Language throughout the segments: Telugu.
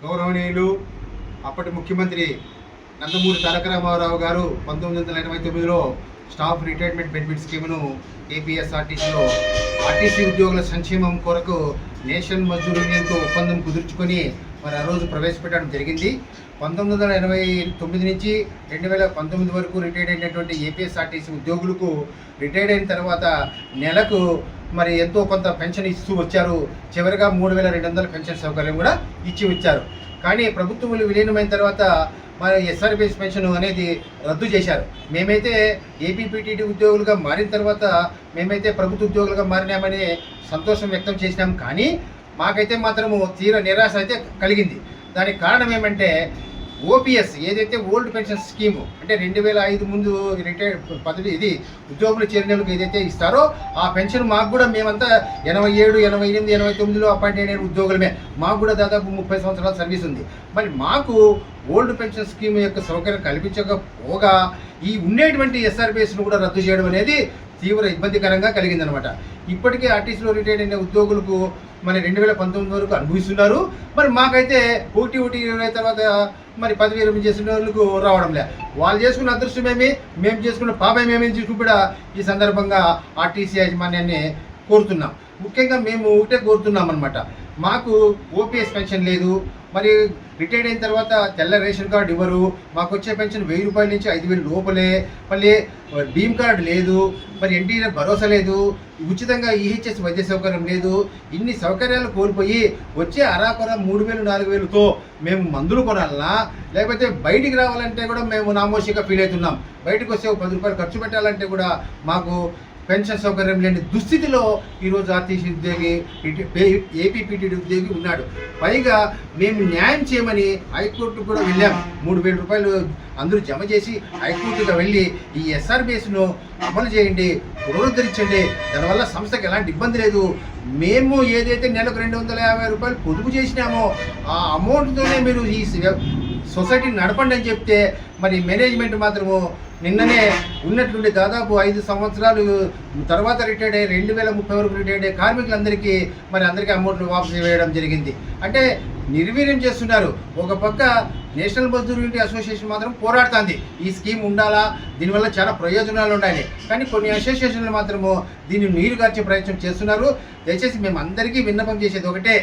గౌరవనీయులు అప్పటి ముఖ్యమంత్రి నందమూరి తారక రామారావు గారు 1989లో స్టాఫ్ రిటైర్మెంట్ బెనిఫిట్ స్కీమ్ను ఏపీఎస్ఆర్టీసీలో ఆర్టీసీ ఉద్యోగుల సంక్షేమం కొరకు నేషనల్ మజ్దూర్ యూనియన్తో ఒప్పందం కుదుర్చుకొని మరి ఆ రోజు ప్రవేశపెట్టడం జరిగింది. 1989 నుంచి 2019 వరకు రిటైర్డ్ అయినటువంటి ఏపీఎస్ఆర్టీసీ ఉద్యోగులకు రిటైర్డ్ అయిన తర్వాత నెలకు మరి ఎంతో కొంత పెన్షన్ ఇస్తూ వచ్చారు. చివరిగా 3200 పెన్షన్ సౌకర్యం కూడా ఇచ్చి వచ్చారు. కానీ ప్రభుత్వం విలీనమైన తర్వాత మరి ఎస్ఆర్బీఎస్ పెన్షన్ అనేది రద్దు చేశారు. మేమైతే ఏపీపీటీడీ ఉద్యోగులుగా మారిన తర్వాత మేమైతే ప్రభుత్వ ఉద్యోగులుగా మారినామని సంతోషం వ్యక్తం చేసినాం. కానీ మాకైతే మాత్రము తీవ్ర నిరాశ అయితే కలిగింది. దానికి కారణం ఏమంటే ఓపీఎస్ ఏదైతే ఓల్డ్ పెన్షన్ స్కీము అంటే 2005 ముందు ఇది ఉద్యోగులు చేరినలకు ఏదైతే ఇస్తారో ఆ పెన్షన్ మాకు కూడా మేమంతా 87, 88, 89లో అపాయింట్ అయిన ఉద్యోగులమే. మాకు కూడా దాదాపు 30 సంవత్సరాల సర్వీస్ ఉంది. మరి మాకు ఓల్డ్ పెన్షన్ స్కీమ్ యొక్క సౌకర్యం కల్పించకపోగా ఈ ఉండేటువంటి ఎస్ఆర్బీఎస్ను కూడా రద్దు చేయడం అనేది తీవ్ర ఇబ్బందికరంగా కలిగిందనమాట. ఇప్పటికే ఆర్టీసీలో రిటైర్డ్ అయిన ఉద్యోగులకు మరి 2019 వరకు అనుభవిస్తున్నారు. మరి మాకైతే 1/1/20 తర్వాత మరి 10,000 చేసిన వాళ్ళకు రావడం లే. వాళ్ళు చేసుకున్న అదృష్టమేమి, మేము చేసుకున్న పాపమేమని చూసి కూడా ఈ సందర్భంగా ఆర్టీసీ యాజమాన్యాన్ని కోరుతున్నాం. ముఖ్యంగా మేము ఒకటే కోరుతున్నాం అనమాట. మాకు ఓపీఎస్ పెన్షన్ లేదు. మరి రిటైర్డ్ అయిన తర్వాత తెల్ల రేషన్ కార్డు ఇవ్వరు. మాకు వచ్చే పెన్షన్ 1000 రూపాయల నుంచి 5,000 లోపలే. మళ్ళీ భీమ్ కార్డు లేదు. మరి ఎన్టీఆర్ భరోసా లేదు. ఉచితంగా ఈహెచ్ఎస్ వైద్య సౌకర్యం లేదు. ఇన్ని సౌకర్యాలు కోల్పోయి వచ్చే అరాకొర 3,000, 4,000తో మేము మందులు కొనాలన్నా లేకపోతే బయటికి రావాలంటే కూడా మేము నామోషిగా ఫీల్ అవుతున్నాం. బయటకు వస్తే 10 రూపాయలు ఖర్చు పెట్టాలంటే కూడా మాకు పెన్షన్ సౌకర్యం లేని దుస్థితిలో ఈరోజు ఆర్టీసీ ఉద్యోగి ఏపీపీటీడీ ఉద్యోగి ఉన్నాడు. పైగా మేము న్యాయం చేయమని హైకోర్టు కూడా వెళ్ళాం. 3,000 రూపాయలు అందరూ జమ చేసి హైకోర్టుగా వెళ్ళి ఈ ఎస్ఆర్బీఎస్ను అమలు చేయండి, పునరుద్ధరించండి, దానివల్ల సంస్థకి ఎలాంటి ఇబ్బంది లేదు. మేము ఏదైతే నెలకు 250 రూపాయలు పొదుపు చేసినామో ఆ అమౌంట్తోనే మీరు ఈ సొసైటీని నడపండి అని చెప్తే మరి మేనేజ్మెంట్ మాత్రము నిన్ననే ఉన్నటువంటి దాదాపు 5 సంవత్సరాలు తర్వాత రిటైర్డ్ అయ్యి 2030 వరకు రిటైర్డ్ అయ్యే కార్మికులందరికీ మరి అందరికీ అమౌంట్లు వాపసు వేయడం జరిగింది. అంటే నిర్వీర్యం చేస్తున్నారు. ఒక పక్క నేషనల్ మజ్దూర్ యూనియన్ అసోసియేషన్ మాత్రం పోరాడుతుంది ఈ స్కీమ్ ఉండాలా, దీనివల్ల చాలా ప్రయోజనాలు ఉండాలి. కానీ కొన్ని అసోసియేషన్లు మాత్రము దీన్ని నీరుగార్చే ప్రయత్నం చేస్తున్నారు. దయచేసి మేము అందరికీ విన్నపం చేసేది ఒకటే,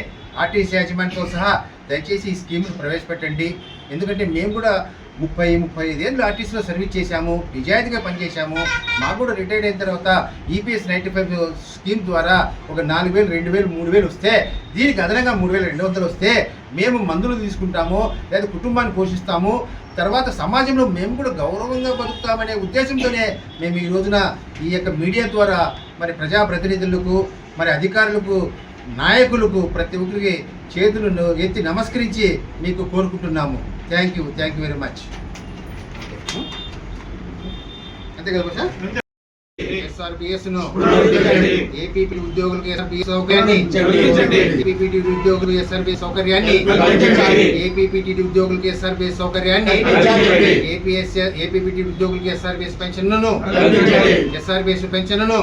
ఆర్టీసీ యాజమాన్యంతో సహా దయచేసి ఈ స్కీమ్ను ప్రవేశపెట్టండి. ఎందుకంటే మేము కూడా 30-35 ఏళ్ళు ఆర్టీసీలో సర్వీస్ చేశాము, నిజాయితీగా పనిచేశాము. మాకు కూడా రిటైర్డ్ అయిన తర్వాత ఈపీఎస్ 95 స్కీమ్ ద్వారా ఒక 4,000, 2,000, 3,000 వస్తే దీనికి అదనంగా 3,200 వస్తే మేము మందులు తీసుకుంటాము, లేదా కుటుంబాన్ని పోషిస్తాము. తర్వాత సమాజంలో మేము కూడా గౌరవంగా బతుకుతామనే ఉద్దేశంతోనే మేము ఈ రోజున ఈ యొక్క మీడియా ద్వారా మరి ప్రజాప్రతినిధులకు, మరి అధికారులకు, నాయకులకు ప్రతి ఒక్కరికి చేతులను ఎత్తి నమస్కరించి మీకు కోరుకుంటున్నాము. Thank you very much. అంతే కదా సార్. ఎస్ఆర్బీఎస్ను ఏపీపీ ఉద్యోగులకు ఎస్ఆర్బీఎస్ సౌకర్యాన్ని, ఏపీపీటీ ఉద్యోగులు ఎస్ఆర్బీఎస్ సౌకర్యాన్ని, ఏపీపీటీ ఉద్యోగులకు ఎస్ఆర్బీఎస్ సౌకర్యాన్ని, ఏపీపీటీ ఉద్యోగులకు ఎస్ఆర్బీఎస్ పెన్షన్ను, ఎస్ఆర్బీఎస్ పెన్షన్ను